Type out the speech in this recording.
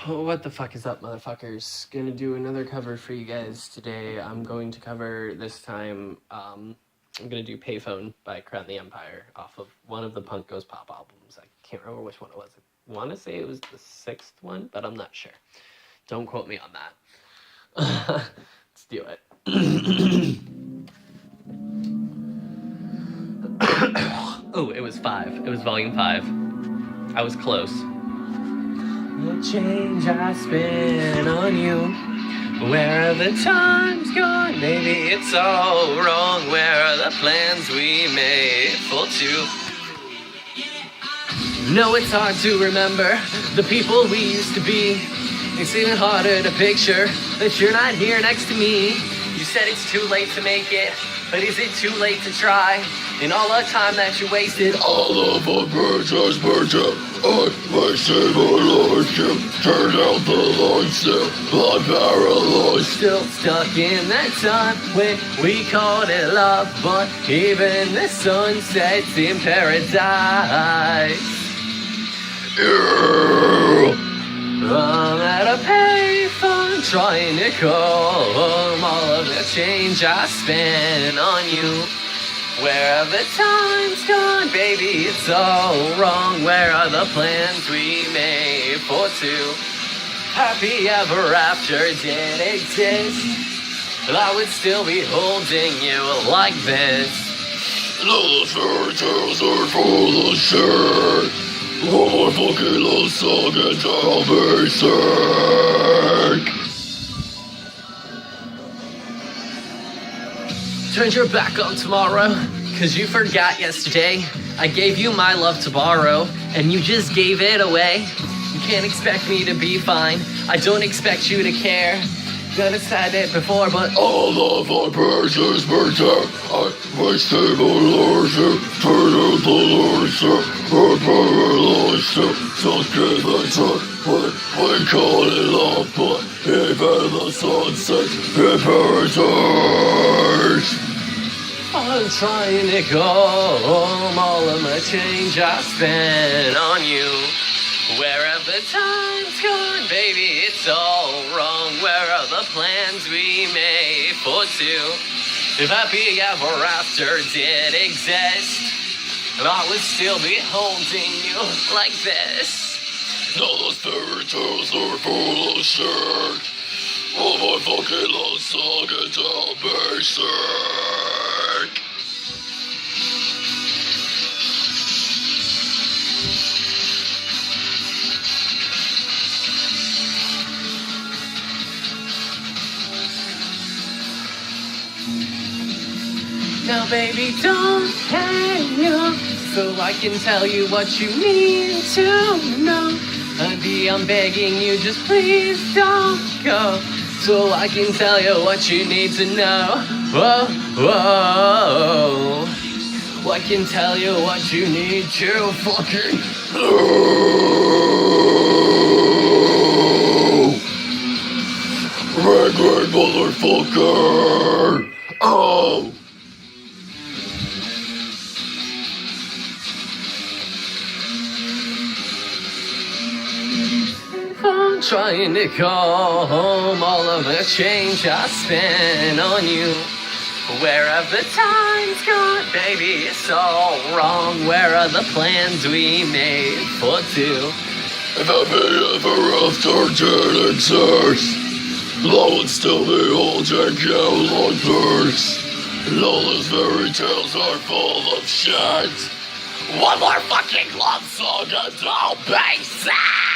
What the fuck is up, motherfuckers? Gonna do another cover for you guys today. I'm going to cover this time, I'm gonna do Payphone by Crown the Empire off of one of the Punk Goes Pop albums. I can't remember which one it was. I want to say it was the 6th one, but I'm not sure. Don't quote me on that. Let's do it. Oh, it was 5. It was volume 5. I was close. The change I spent on you. Where are the times gone? Maybe it's all wrong. Where are the plans we made for two? No, it's hard to remember the people we used to be. It's even harder to picture that you're not here next to me. You said it's too late to make it, but is it too late to try? In all the time that you wasted, all of my precious virtue, I wasted my life to turn out the light still, I'm paralyzed. Still stuck in that time when we called it love, but even the sun sets in paradise. Yeah. I'm at a payphone trying to call home all of the change I spent on you. Where have the times gone, baby, it's all wrong. Where are the plans we made for two? Happy ever after did exist, I would still be holding you like this. No, the fairy tales are full of shit. Oh, my fucking love song and I'll be sick. Turned your back on tomorrow, 'cause you forgot yesterday. I gave you my love to borrow, and you just gave it away. You can't expect me to be fine, I don't expect you to care. Gonna said it before, but all of my precious virtue, I wasted my life to turn out the lights to I'm paralyzed to stuck in the time when we call it love, but even the sun sets in paradise. I'm trying to go home all of the change I spent on you. Where have the times gone, baby, it's all wrong. Where are the plans we made for two? If happy ever after did exist, I would still be holding you like this. No, those fairy tales are full of shit. Oh, my fucking love song and I'll be sick. Now baby, don't hang up, so I can tell you what you need to know. Honey, I'm begging you, just please don't go, so I can tell you what you need to know. Whoa, whoa, I can tell you what you need to fucking know. Red, red motherfucker. Oh. I'm trying to call home all of the change I spent on you. Where have the times gone, baby, it's all wrong. Where are the plans we made for two? If happy ever after did exist, I would still be holding you like this. And all those fairy tales are full of shit. One more fucking love song and I'll be sad.